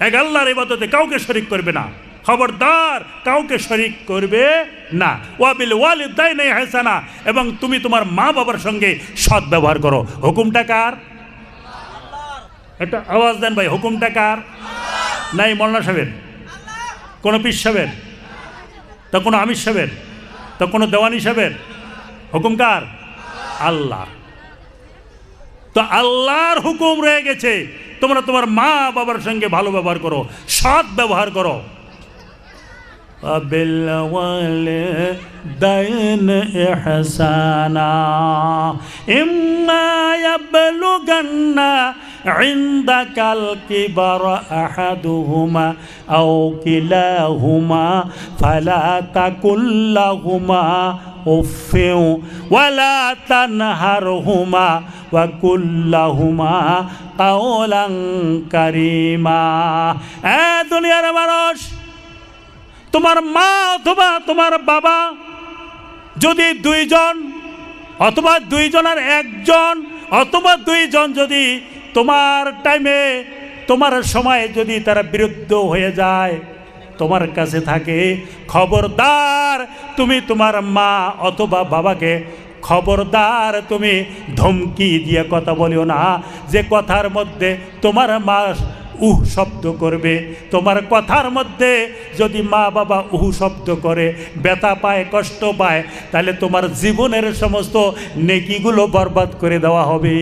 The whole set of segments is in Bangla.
এক আল্লাহর ইবাদতে কাউকে শরীক করবে না, খবরদার কাউকে শরীক করবে না। ওয়াবিল ওয়ালিদাইনি ইহসানা, এবং তুমি তোমার মা বাবার সঙ্গে সৎ ব্যবহার করো। হুকুমটা কার? একটা আওয়াজ দেন ভাই, হুকুমটা কার? নাই মৌলানা সাহেবের, কোনো পীর সাহেবের, তা কোনো আমির সাহেবের, তা কোনো দেওয়ানি সাহেবের? হুকুম কার? আল্লাহ। তো আল্লাহর হুকুম রয়ে গেছে, তোমরা তোমার মা বাবার সঙ্গে ভালো ব্যবহার করো, সৎ ব্যবহার করো। وبالوالدين إحسانا إما يبلغن عندك الكبر أحدهما أو كلاهما فلا تقل لهما أف ولا تنهرهما وقل لهما قولا كريما। দুনিয়ার মানুষ, তোমার মা অথবা তোমার বাবা যদি দুইজন অথবা দুইজনের একজন অথবা দুইজন যদি তোমার টাইমে তোমার সময়ে যদি তারা বিরুদ্ধ হয়ে যায়, তোমার কাছে থাকে, খবরদার তুমি তোমার মা অথবা বাবাকে খবরদার তুমি ধমকি দিয়ে কথা বলিও না, যে কথার মধ্যে তোমার মা শব্দ করবে। তোমার কথার মধ্যে যদি মা বাবা শব্দ করে, ব্যথা পায়, কষ্ট পায়, তাহলে তোমার জীবনের সমস্ত নেকিগুলো বরবাদ করে দেওয়া হবে।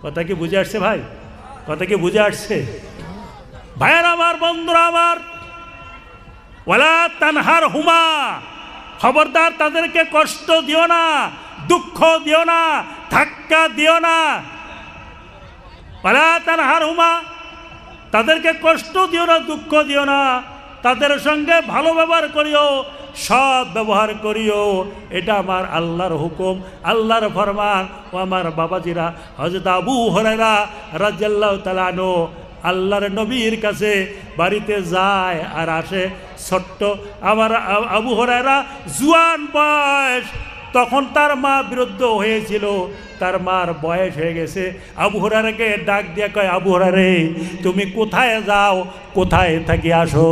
কথা কি বুঝে আসছে ভাই? কথা কি বুঝে আসছে? ভাইয়ার আমার, বন্ধুরা আমার, ওয়ালা তানহার হুমা, খবরদার তাদেরকে কষ্ট দিও না, দুঃখ দিও না, ধাক্কা দিও না। ওয়ালা তানহার হুমা, তাদেরকে কষ্ট দিও না, দুঃখ দিও না, তাদের সঙ্গে ভালো ব্যবহার করিও, সৎ ব্যবহার করিও। এটা আমার আল্লাহর হুকুম, আল্লাহর ফরমান। ও আমার বাবাজিরা, হযরত আবু হুরায়রা রাদিয়াল্লাহু তাআলা আনহু আল্লাহর নবীর কাছে বাড়িতে যায় আর আসে। ছোট্ট আমার আবু হুরায়রা জুয়ান বয়স, তখন তার মা বিরুদ্ধ হয়েছিল, তার মার বয়স হয়ে গেছে। আবু হুরায়রাকে ডাক দিয়ে কয়, আবু হুরায়রা তুমি কোথায় যাও, কোথায় থাকি আসো?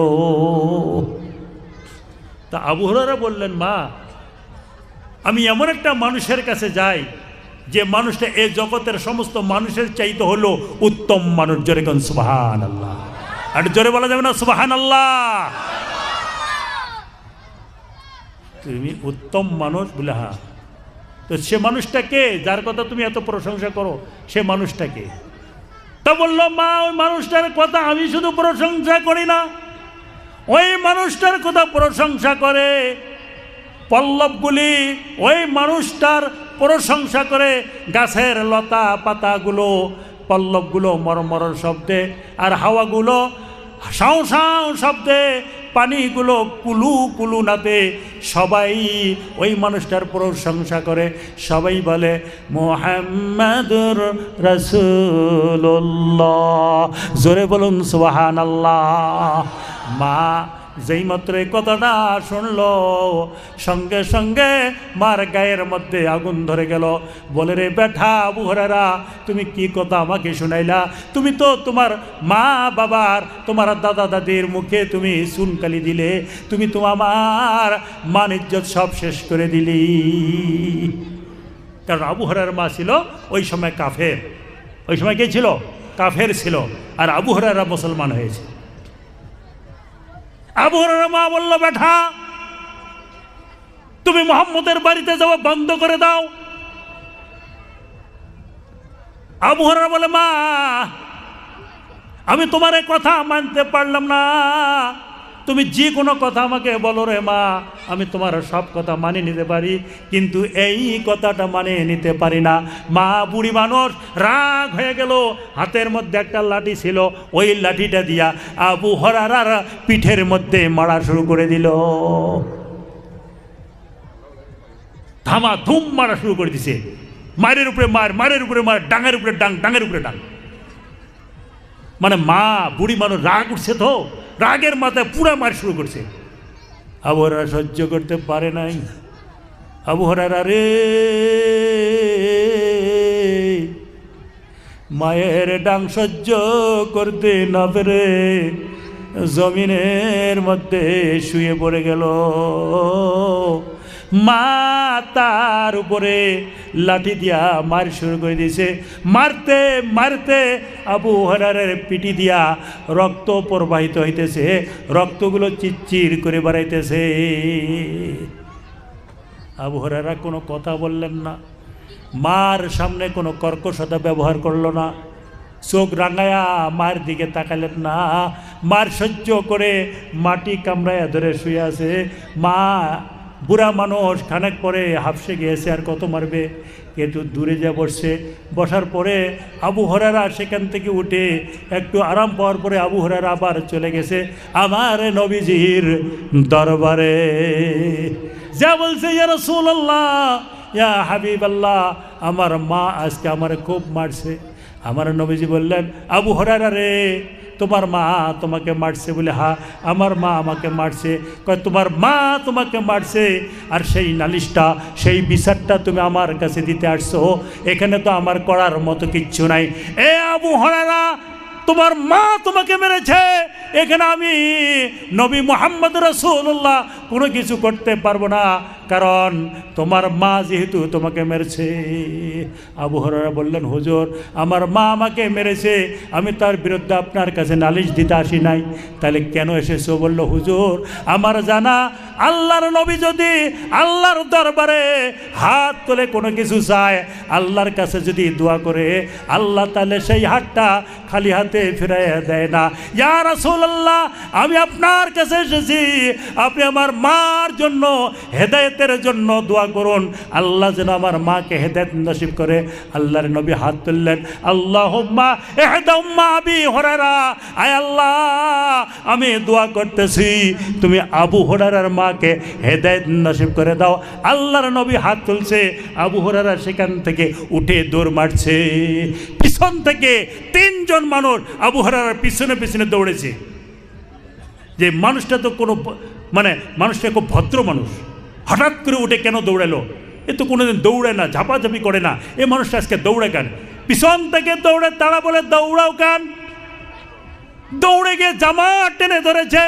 তা আবু হুরায়রা বললেন, মা আমি এমন একটা মানুষের কাছে যাই যে মানুষটা এই জগতের সমস্ত মানুষের চাইতে হলো উত্তম মানুষ। জোরে কোন সুবহানাল্লাহ। আর জোরে বলা যাবে না সুবহানাল্লাহ? তুমি উত্তম মানুষ বলে, হ্যাঁ। তো সে মানুষটাকে, যার কথা তুমি এত প্রশংসা করো, সে মানুষটাকে? তা বললো, মা ওই মানুষটার কথা আমি শুধু প্রশংসা করি না, ওই মানুষটার কথা প্রশংসা করে পল্লবগুলি, ওই মানুষটার প্রশংসা করে গাছের লতা পাতাগুলো, পল্লবগুলো মরমর শব্দে, আর হাওয়াগুলো সাউ সাউ শব্দে, পানিগুলো কুলু কুলু নাতে, সবাই ওই মানুষটার প্রশংসা করে। সবাই বলে মুহাম্মাদুর রাসূলুল্লাহ। জোরে বলুন সুবহানাল্লাহ। মা যেই মাত্র এই কথাটা শুনলো, সঙ্গে সঙ্গে মার গায়ের মধ্যে আগুন ধরে গেল। বলে, রে বেটা আবু হুরায়রা, তুমি কি কথা আমাকে শুনাইলা? তুমি তো তোমার মা বাবার, তোমার দাদা দাদির মুখে তুমি চুনকালি দিলে, তুমি তো আমার মান ইজ্জত সব শেষ করে দিলি। কারণ আবু হুরায়রার মা ছিল ওই সময় কাফের। ওই সময় কে ছিল? কাফের ছিল। আর আবু হুরায়রা মুসলমান হয়েছে। আবু হুরায়রার মা বলল, বেটা তুমি মুহাম্মদের বাড়িতে যাওয়া বন্ধ করে দাও। আবু হুরায়রা বলে, মা আমি তোমার এই কথা মানতে পারলাম না, তুমি যে কোনো কথা আমাকে বলো রে মা, আমি তোমার সব কথা মানে নিতে পারি, কিন্তু এই কথাটা মানে নিতে পারি না। মা বুড়ি মানুষ, রাগ হয়ে গেল। হাতের মধ্যে একটা লাঠি ছিল, ওই লাঠিটা দিয়া আবু হুরায়রার পিঠের মধ্যে মারা শুরু করে দিল। ধামা ধুম মারা শুরু করে দিছে। মারের উপরে মার, মারের উপরে মার, ডাঙের উপরে ডাং, ডাঙের উপরে ডাং। মানে মা বুড়ি মানুষ, রাগ উঠছে তো, রাগের মাথায় পুরা মার শুরু করছে। আবু হুরায়রা সহ্য করতে পারে নাই। আবু হুরায়রা রে, মায়ের ডাং সহ্য করতে না পেরে জমিনের মধ্যে শুয়ে পড়ে গেল। মা তার উপরে লাঠি দিয়া মার শুরু করে দিয়েছে। মারতে মারতে আবু হুরায়রার পিটি দিয়া রক্ত প্রবাহিত হইতেছে, রক্তগুলো চিরচির করে বেড়াইতেছে। আবু হুরায়রা কোনো কথা বললেন না, মার সামনে কোনো কর্কশতা ব্যবহার করল না, চোখ রাঙায়া মার দিকে তাকালেন না। মার সহ্য করে মাটি কামড়ায়া ধরে শুয়ে আছে। মা বুড়া মানুষ, খানেক পরে হাফসে গিয়েছে, আর কত মারবে, একটু দূরে যা বসছে। বসার পরে আবু হুরায়রা সেখান থেকে উঠে একটু আরাম পাওয়ার পরে আবু হুরায়রা আবার চলে গেছে আমার নবীজির দরবারে। যা বলছে, ইয়া রাসূলুল্লাহ, ইয়া হাবিবাল্লাহ, আমার মা আজকে আমার খুব মারছে। আমার নবীজি বললেন, আবু হুরায়রা রে, তোমার মা তোমাকে মারছে? বলে, হ্যাঁ, আমার মা আমাকে মারছে। কয়, তোমার মা তোমাকে মারছে, আর সেই নালিশটা, সেই বিচারটা তুমি আমার কাছে দিতে আসছো? এখানে তো আমার করার মতো কিচ্ছু নাই। এ আবু হুরায়রা, তোমার মা তোমাকে মেরেছে, এখানে আমি নবী মুহাম্মদ রাসূলুল্লাহ কোনো কিছু করতে পারবো না, কারণ তোমার মা যেহেতু তোমাকে মেরেছে। আবু হুরায়রা বললেন, হুজুর, আমার মা আমাকে মেরেছে, আমি তার বিরুদ্ধে আপনার কাছে নালিশ দিতে আসি নাই, তাহলে কেন এসেছো? বলল, হুজুর, আমার জানা আল্লাহর নবী যদি আল্লাহর দরবারে হাত তুলে কোনো কিছু চায়, আল্লাহর কাছে যদি দোয়া করে, আল্লাহ তাহলে সেই হাতটা খালি হাতে ফিরাইয়া দেয় না। ইয়া রাসূলুল্লাহ, আমি আপনার কাছে এসেছি, আপনি আমার মার জন্য, হেদায়েতের জন্য দোয়া করুন, আল্লাহ যেন আমার মাকে হেদায়েত নসিব করে। আল্লাহর নবী হাত তুললেন, আল্লাহুম্মা ইহদা উম্মা আবি হুরায়রা, আয় আল্লাহ, আমি দোয়া করতেছি, তুমি আবু হুরায়রার মাকে হেদায়েত নসিব করে দাও। আল্লাহর নবী হাত তুলছে, আবু হুরায়রা সেখান থেকে উঠে দৌড় মারছে। পিছন থেকে 3 জন মানুষ আবু হুরায়রার পিছনে পিছনে দৌড়েছে। যে মানুষটা তো কোনো, মানে মানুষটা খুব ভদ্র মানুষ, হঠাৎ করে উঠে কেন দৌড়ালো? এ তো কোনোদিন দৌড়ে না, ঝাপাঝাপি করে না, এ মানুষটা আজকে দৌড়ে কেন? পিছন থেকে দৌড়ে, তারা বলে, দৌড়াও কেন? দৌড়ে গিয়ে জামা টেনে ধরেছে।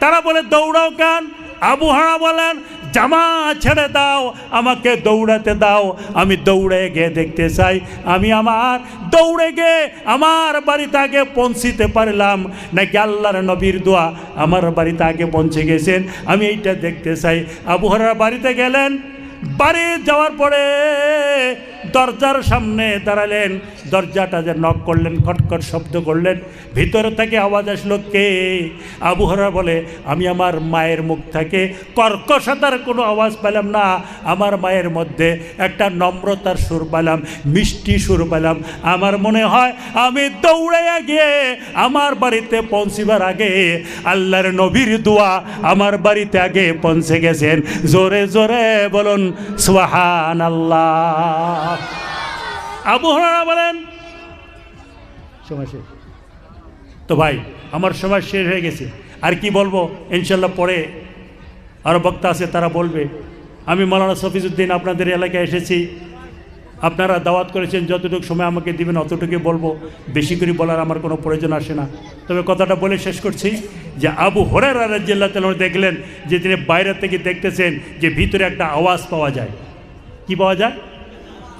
তারা বলে, দৌড়াও কেন? আবু হুরায়রা বলেন, জামা ছেড়ে দাও, আমাকে দৌড়াতে দাও, আমি দৌড়ে গিয়ে দেখতে চাই, আমি আমার দৌড়ে গিয়ে আমার বাড়িতে আগে পৌঁছিতে পারলাম নাকি আল্লাহর নবীর দোয়া আমার বাড়িতে আগে পৌঁছে গেছেন, আমি এইটা দেখতে চাই। আবু হুরায়রা বাড়িতে গেলেন। বাড়ি যাওয়ার পরে দরজার সামনে দাঁড়ালেন, দরজাটা যে নক করলেন, খটখট শব্দ করলেন, ভিতর থেকে আওয়াজ আসলো, কে? আবু হুরায়রা বলে, আমি আমার মায়ের মুখ থেকে কর্কশতার কোনো আওয়াজ পেলাম না, আমার মায়ের মধ্যে একটা নম্রতার সুর পেলাম, মিষ্টি সুর পেলাম। আমার মনে হয় আমি দৌড়াইয়া গিয়ে আমার বাড়িতে পৌঁছিবার আগে আল্লাহর নবীর দোয়া আমার বাড়িতে আগে পৌঁছে গেছেন। জোরে জোরে বলুন সুবহানাল্লাহ। আবু হুরায়রা বলেন, সময় শেষ তো ভাই, আমার সময় শেষ হয়ে গেছে, আর কি বলবো, ইনশাল্লাহ পরে আরও বক্তা আছে, তারা বলবে। আমি মাওলানা শফিজউদ্দিন আপনাদের এলাকায় এসেছি, আপনারা দাওয়াত করেছেন, যতটুকু সময় আমাকে দিবেন অতটুকুই বলবো, বেশি করে বলার আমার কোনো প্রয়োজন আসে না। তবে কথাটা বলে শেষ করছি যে আবু হুরায়রা রাদিয়াল্লাহু তাআলা দেখলেন যে তিনি বাইরে থেকে দেখতেছেন যে ভিতরে একটা আওয়াজ পাওয়া যায়। কি পাওয়া যায়?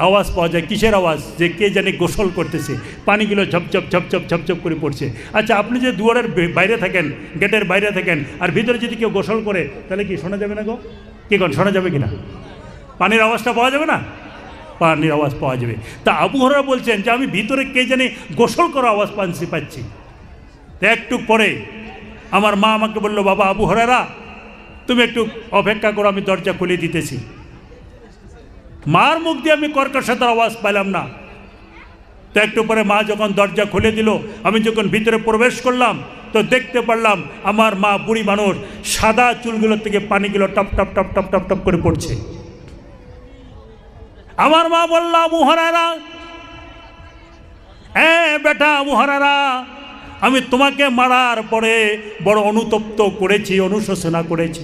আওয়াজ পাওয়া যায়। কিসের আওয়াজ? যে কে জানে গোসল করতেছে, পানিগুলো ঝপঝপ ঝপঝপ ঝপঝপ করে পড়ছে। আচ্ছা, আপনি যে দুয়ারের বাইরে থাকেন, গেটের বাইরে থাকেন, আর ভিতরে যদি কেউ গোসল করে, তাহলে কি শোনা যাবে না গো? কি কোন শোনা যাবে কিনা? পানির আওয়াজটা পাওয়া যাবে না? পানির আওয়াজ পাওয়া যাবে। তা আবু হুরায়রা বলছেন যে আমি ভিতরে কে জানে গোসল করা আওয়াজ পাচ্ছি। তো একটু পরে আমার মা আমাকে বলল, বাবা আবু হুরায়রা, তুমি একটু অপেক্ষা করো, আমি দরজা খুলে দিতেছি। মার মুখ দিয়ে আমি কর্কশতার আওয়াজ পেলাম না। তো একটু পরে মা যখন দরজা খুলে দিল, আমি যখন ভিতরে প্রবেশ করলাম, তো দেখতে পারলাম আমার মা, বুড়ি মানুষ, সাদা চুলগুলোর থেকে পানিগুলো top top top top top top করে পড়ছে। আমার মা বলল, আবু হুরায়রা, বেটা আবু হুরায়রা, আমি তোমাকে মারার পরে বড় অনুতপ্ত করেছি, অনুশোচনা করেছি।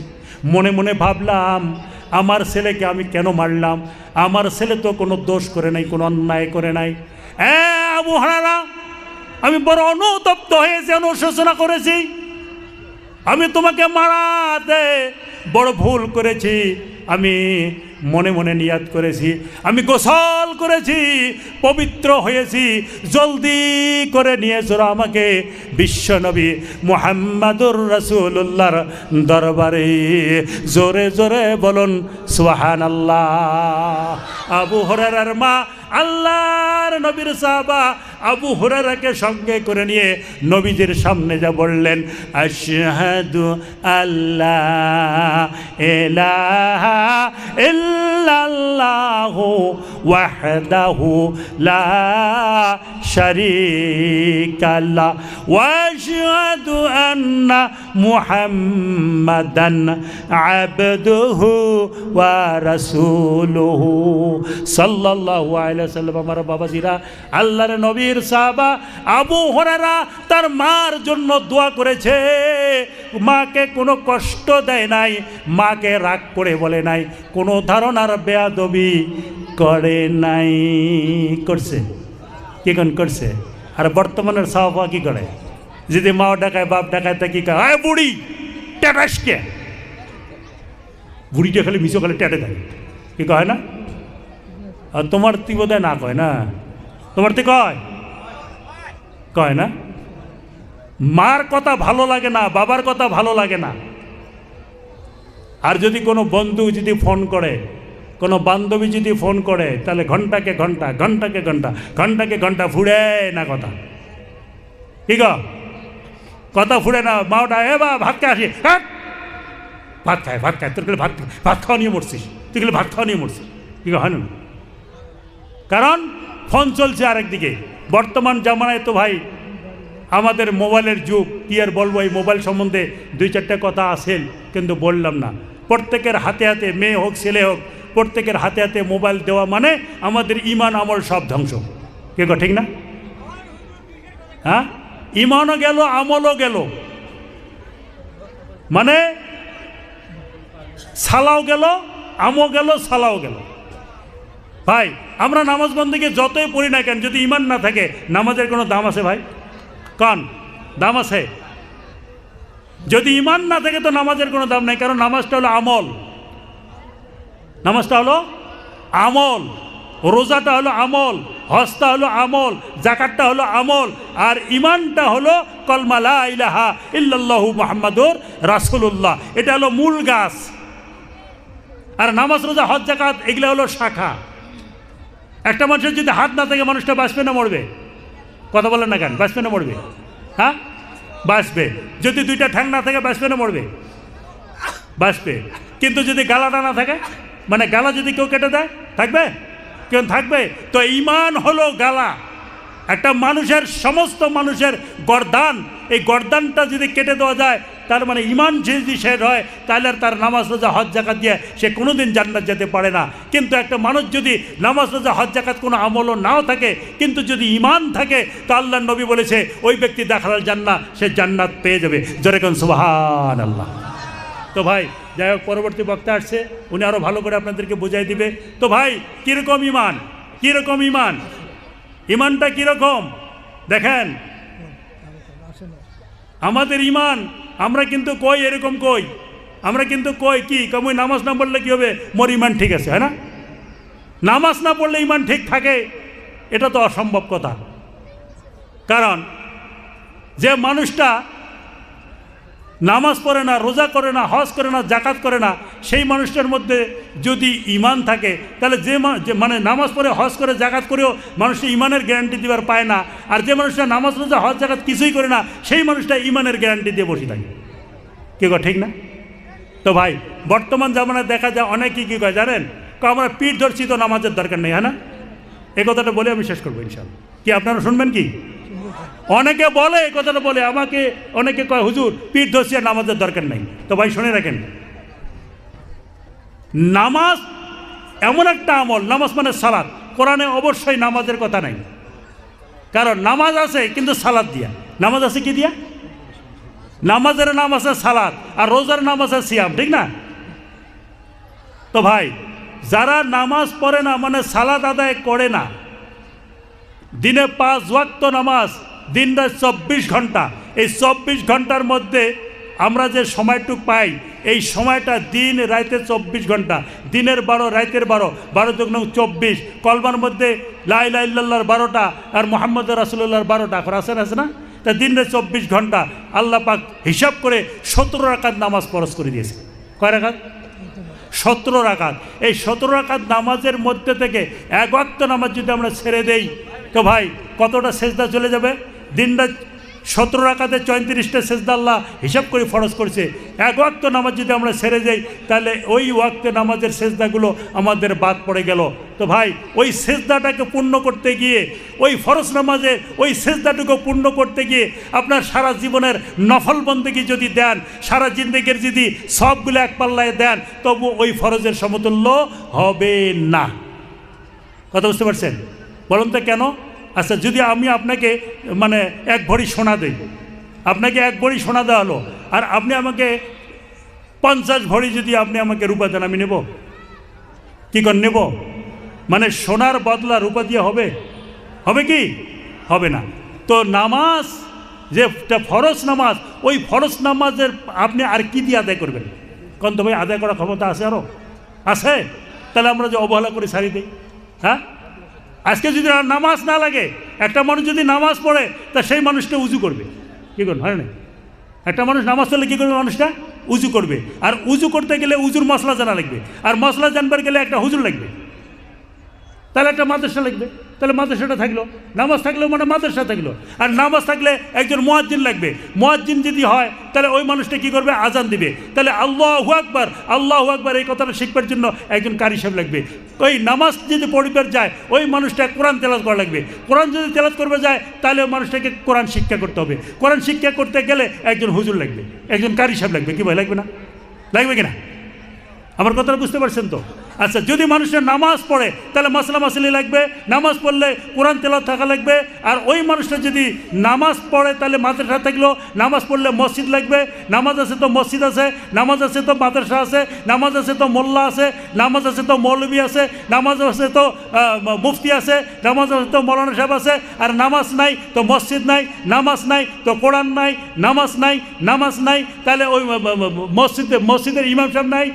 মনে মনে ভাবলাম, আমার ছেলেকে আমি কেন মারলাম? আমার ছেলে তো কোনো দোষ করে নাই, কোনো অন্যায় করে নাই। আবু হুরায়রা, আমি বড় অনুতপ্ত হয়েছি, অনুশোচনা করেছি, আমি তোমাকে মারাতে বড় ভুল করেছি, আমি মনে মনে নিয়াত করেছি, আমি গোসল করেছি, পবিত্র হয়েছি, জলদি করে নিয়ে চলো আমাকে বিশ্বনবী মুহাম্মাদুর রাসূলুল্লাহর দরবারে। জোরে জোরে বলুন সুবহানাল্লাহ। আবু হুরায়রার মা আল্লাহর নবীর সাহাবা আবু হুরায়রাকে সঙ্গে করে নিয়ে নবীজির সামনে যা বললেন, আশহাদু আল্লা ইলাহা ইল্লাল্লাহু ওয়াহদাহু লা শারীকা লাহ ওয়া আশহাদু আন্না মুহাম্মাদান আবদুহু ওয়া রাসূলুহু সাল্লাল্লাহু আলাইহি ওয়াসাল্লাম। আমার বাবাজিরা, আল্লাহর নবীর সাহাবা আবু হুরায়রা তার মার জন্য দোয়া করেছে, মাকে কোনো কষ্ট দেয় নাই, মাকে রাগ করে বলে নাই, কোনো ধারণার বেয়াদবি করে নাই। করছে কি কোন করছে? আর বর্তমানের সাহাবা কি করে? যদি মাও ডাকায় বাপ ডাকায় তা কি কয়, আয় বুড়ি ট্যাটাসকে, বুড়িটা খালি মিশো খালি ট্যাটে থাকে, কি কয় না? আর তোমার তুই বোধহয় না কয় না, তোমার তুই কয় না? মার কথা ভালো লাগে না, বাবার কথা ভালো লাগে না। আর যদি কোনো বন্ধু যদি ফোন করে, কোনো বান্ধবী যদি ফোন করে, তাহলে ঘন্টাকে ঘন্টা, ঘন্টাকে ঘন্টা, ঘন্টাকে ঘন্টা ফুড়ে না কথা, ঠিক কথা ফুড়ে না। মাওটা এ বা ভাত খেয়ে আসি, হ্যাঁ ভাত খায়, ভাত খায়, তোর গেলে ভাত খাওয়া নিয়ে মরছিস, তুই গেলে ভাত খাওয়া নিয়ে মরছিস, ঠিক হয় না? কারণ ফোন চলছে আরেকদিকে। বর্তমান জামানায় তো ভাই আমাদের মোবাইলের যুগ, কি আর বলবো, এই মোবাইল সম্বন্ধে দুই চারটে কথা আসেন, কিন্তু বললাম না। প্রত্যেকের হাতে হাতে, মেয়ে হোক ছেলে হোক, প্রত্যেকের হাতে হাতে মোবাইল দেওয়া মানে আমাদের ইমান আমল সব ধ্বংস, কে গো ঠিক না? হ্যাঁ, ইমানও গেল, আমলও গেল, মানে সালাও গেল, আমও গেল, সালাও গেল। ভাই আমরা নামাজ বন্দেকে যতই পড়ি না কেন, যদি ইমান না থাকে নামাজের কোনো দাম আছে ভাই? কান দাম আছে? যদি ইমান না থাকে তো নামাজের কোনো দাম নাই। কারণ নামাজটা হলো আমল, নামাজটা হলো আমল, রোজাটা হলো আমল, হজটা হলো আমল, যাকাতটা হলো আমল, আর ইমানটা হলো কলমা লা ইলাহা ইল্লাল্লাহু মুহাম্মাদুর রাসূলুল্লাহ। এটা হলো মূল গাছ। আর নামাজ, রোজা, হজ, যাকাত এগুলো হলো শাখা। একটা মানুষের যদি হাত না থাকে মানুষটা বাঁচবে না মরবে? কথা বলেন না কেন? বাঁচবে না মরবে? হ্যাঁ বাঁচবে। যদি দুইটা ঠ্যাং না থাকে বাঁচবে না মরবে? বাঁচবে। কিন্তু যদি গালাটা না থাকে, মানে গালা যদি কেউ কেটে দেয়, থাকবে? কেউ থাকবে? তো ঈমান হলো গালা। একটা মানুষের, সমস্ত মানুষের গর্দান, এই গর্দানটা যদি কেটে দেওয়া যায়, তার মানে ঈমান যদি শেষ হয়, তাহলে আর তার নামাজ, রোজা, হজ, যাকাত দিয়ে সে কোনোদিন জান্নাত যেতে পারে না। কিন্তু একটা মানুষ যদি নামাজ, রোজা, হজ, যাকাত কোনো আমলও নাও থাকে, কিন্তু যদি ঈমান থাকে, তো আল্লাহর নবী বলেছে ওই ব্যক্তি দাখালাল জান্নাত, সে জান্নাত পেয়ে যাবে। জোরে কোন সুবহানাল্লাহ। তো ভাই যাই হোক, পরবর্তী বক্তা আসছে, উনি আরও ভালো করে আপনাদেরকে বুঝাই দিবে। তো ভাই কীরকম ঈমান, কীরকম ঈমান, ঈমানটা কীরকম দেখেন। আমাদের ঈমান আমরা কিন্তু কই এরকম কই, আমরা কিন্তু কই কি কমই নামাজ না পড়লে কী হবে, মোর ঈমান ঠিক আছে, হয় না? নামাজ না পড়লে ঈমান ঠিক থাকে, এটা তো অসম্ভব কথা। কারণ যে মানুষটা নামাজ পড়ে না, রোজা করে না, হজ করে না, যাকাত করে না, সেই মানুষটার মধ্যে যদি ঈমান থাকে, তাহলে যে মানে নামাজ পড়ে, হজ করে, যাকাত করেও মানুষটা ঈমানের গ্যারান্টি দেওয়ার পায় না। আর যে মানুষটা নামাজ, রোজা, হজ, যাকাত কিছুই করে না, সেই মানুষটা ঈমানের গ্যারান্টি দিয়ে বসে থাকে। কে গো ঠিক না? তো ভাই বর্তমান জামানায় দেখা যায় অনেকেই কী কয় জানেন, আমরা পিঠ ধরছি তো নামাজের দরকার নেই, হ্যাঁ না? এই কথাটা বলে আমি শেষ করবো ইনশাআল্লাহ। কি আপনারা শুনবেন কি? অনেকে বলে, এই কথাটা বলে আমাকে, অনেকে কয় হুজুর পিঠ ধরছি আর নামাজের দরকার নেই। তো ভাই শুনে রাখেন, নামাজ এমন একটা আমল, নামাজ মানে সালাত। কোরআনে অবশ্যই নামাজের কথা নাই, কারণ নামাজ আছে কিন্তু সালাত দিয়া। নামাজ আছে কি দিয়া? নামাজের নাম আছে সালাত, আর রোজার নাম আছে সিয়াম, ঠিক না? তো ভাই যারা নামাজ পড়ে না, মানে সালাত আদায় করে না, দিনে 5 ওয়াক্ত নামাজ, দিন রাত 24 ঘন্টা। এই 24 ঘন্টার মধ্যে আমরা যে সময়টুক পাই, এই সময়টা দিন রাতে 24 ঘন্টা, দিনের 12 রাতের 12, 12 দুগুণ 24, কলমার মধ্যে লা ইলাহা ইল্লাল্লাহর 12টা আর মুহাম্মদ রাসূলুল্লাহর 12টা করে আছে না? তা দিনে 24 ঘন্টা আল্লাহ পাক হিসাব করে 17 রাকাত নামাজ ফরজ করে দিয়েছে। কয় রাকাত? 17 রাকাত। এই 17 রাকাত নামাজের মধ্যে থেকে এক ওয়াক্ত নামাজ যদি আমরা ছেড়ে দেই, তো ভাই কতটা সেজদা চলে যাবে? দিনরাত 17 রাকাতে 34টা সেজদা আল্লাহ হিসাব করে ফরজ করেছে। এক ওয়াক্ত নামাজ যদি আমরা ছেড়ে যাই, তাহলে ওই ওয়াক্তে নামাজের সেজদাগুলো আমাদের বাদ পড়ে গেল। তো ভাই ওই সেজদাটাকে পূর্ণ করতে গিয়ে, ওই ফরজ নামাজে ওই সেজদাটুকু পূর্ণ করতে গিয়ে আপনার সারা জীবনের নফল বন্দেগী যদি দেন, সারা জিন্দেগির যদি সবগুলো এক পাল্লায় দেন, তবু ওই ফরজের সমতুল্য হবে না। কথা বুঝতে পারছেন? বলুন তো কেন? আচ্ছা, যদি আমি আপনাকে মানে 1 ভরি সোনা দেই, আপনাকে 1 ভরি সোনা দেওয়া হলো, আর আপনি আমাকে 50 ভরি যদি আপনি আমাকে রূপা দেন, আমি নেব? কী করে নেব? মানে সোনার বদলা রূপা দিয়ে হবে? হবে কি? হবে না। তো নামাজ যেটা ফরজ নামাজ, ওই ফরজ নামাজের আপনি আর কি দিয়ে আদায় করবেন? কারণ তো ভাই আদায় করার ক্ষমতা আছে, আরও আছে। তাহলে আমরা যে অবহেলা করে ছাড়ি দিই, হ্যাঁ? আজকে যদি নামাজ না লাগে, একটা মানুষ যদি নামাজ পড়ে, তা সেই মানুষটা উজু করবে। কী করুন, হয় না? একটা মানুষ নামাজ পড়লে কী করবে? মানুষটা উজু করবে। আর উজু করতে গেলে উজুর মশলা জানা লাগবে, আর মশলা জানবার গেলে একটা হুজুর লাগবে, তাহলে একটা মাদ্রাসা লাগবে। তাহলে মাদ্রাসাটা থাকলো, নামাজ থাকলেও মানে মাদ্রাসা থাকলো। আর নামাজ থাকলে একজন মুয়াজ্জিন লাগবে। মুয়াজ্জিন যদি হয়, তাহলে ওই মানুষটা কী করবে? আজান দিবে। তাহলে আল্লাহু আকবার, আল্লাহু আকবার এই কথাটা শিখবার জন্য একজন কারি সাহেব লাগবে। ওই নামাজ যদি পড়িবার যায়, ওই মানুষটা কোরআন তেলাওয়াত করা লাগবে। কোরআন যদি তেলাওয়াত করবে যায়, তাহলে ওই মানুষটাকে কোরআন শিক্ষা করতে হবে। কোরআন শিক্ষা করতে গেলে একজন হুজুর লাগবে, একজন কারি সাহেব লাগবে। কি ভাই, লাগবে না? লাগবে কিনা? আমার কথাটা বুঝতে পারছেন তো? আচ্ছা, যদি মানুষের নামাজ পড়ে, তাহলে মাসলা মাসলি লাগবে। নামাজ পড়লে কোরআন তেলাওয়াত থাকা লাগবে। আর ওই মানুষটা যদি নামাজ পড়ে, তাহলে মাদ্রাসা থাকলো। নামাজ পড়লে মসজিদ লাগবে। নামাজ আছে তো মসজিদ আছে, নামাজ আছে তো মাদ্রাসা আছে, নামাজ আছে তো মোল্লা আছে, নামাজ আছে তো মৌলবী আছে, নামাজ আছে তো মুফতি আছে, নামাজ আছে তো মৌলানা সাহেব আছে। আর নামাজ নাই তো মসজিদ নাই, নামাজ নাই তো কোরআন নাই, নামাজ নাই, নামাজ নাই, তাহলে ওই মসজিদের ইমাম সাহেব নাই,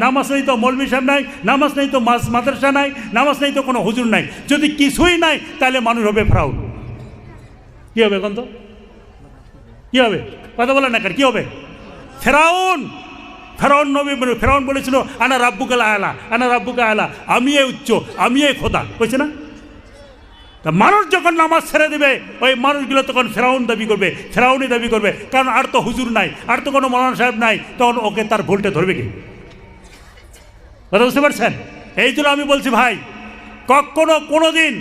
নামাজ নেই তো মৌলবী সাহেব নাই, নামাজ নেই তো মাদ্রাসা নাই, নামাজ নেই তো কোনো হুজুর নাই। যদি কিছুই নাই, তাহলে মানুষ হবে ফেরাউন। কি হবে এখন? তো কি হবে? কথা বলেন না, কি হবে? ফেরাউন। ফেরাউন নবী, ফেরাউন বলেছিল আনা রাব্বুকাল আলা, আনা রাব্বুকাল আলা, আমি এই উচ্চ, আমি এই খোদা, বলছে না? তা মানুষ যখন নামাজ ছেড়ে দেবে, ওই মানুষগুলো তখন ফেরাউন দাবি করবে, ফেরাউনই দাবি করবে। কারণ আর তো হুজুর নাই, আর তো কোনো মৌলানা সাহেব নাই, তখন ওকে তার ভুলটা ধরবে কি? কথা বুঝতে পারছেন? এই জন্য আমি বলছি ভাই, কখনো কোনো দিন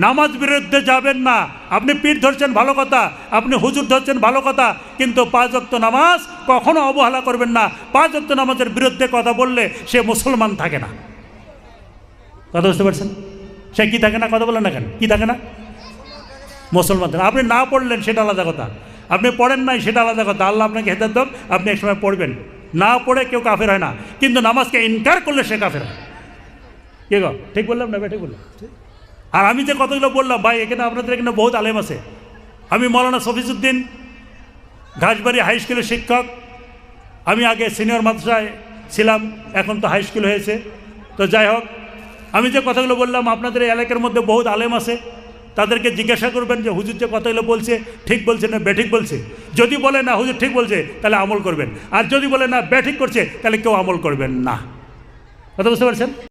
নামাজ বিরুদ্ধে যাবেন না। আপনি পীর ধরছেন ভালো কথা, আপনি হুজুর ধরছেন ভালো কথা, কিন্তু 5 ওয়াক্ত নামাজ কখনো অবহেলা করবেন না। 5 ওয়াক্ত নামাজের বিরুদ্ধে কথা বললে সে মুসলমান থাকে না। কথা বুঝতে পারছেন? সে কি থাকে না? কথা বলেন না কেন? কি থাকে না? মুসলমান থাকে। আপনি না পড়লেন সেটা আলাদা কথা, আপনি পড়েন নাই সেটা আলাদা কথা। আল্লাহ আপনাকে হেদায়েত দেন, আপনি এক সময় পড়বেন। না পড়ে কেউ কাফের হয় না, কিন্তু নামাজকে ইনকার করলে সে কাফের হয়। কে গো, ঠিক বললাম না? ঠিক বললাম। আর আমি যে কতগুলো বললাম ভাই, এখানে আপনাদের এখানে বহুত আলেম আছে। আমি মৌলানা সফিজউদ্দিন, ঘাসবাড়ি হাই স্কুলের শিক্ষক। আমি আগে সিনিয়র মাদ্রাসায় ছিলাম, এখন তো হাই স্কুল হয়েছে। তো যাই হোক, আমি যে কথাগুলো বললাম, আপনাদের এই এলাকার মধ্যে বহুত আলেম আছে। তাদেরকে জিজ্ঞাসা করবেন যে হুজুর যে কথাগুলো বলছে ঠিক বলছে না বেঠিক বলছে। যদি বলে না হুজুর ঠিক বলছে, তাহলে আমল করবেন। আর যদি বলে না বেঠিক করছে, তাহলে কেউ আমল করবেন না। কথা বুঝতে পারছেন?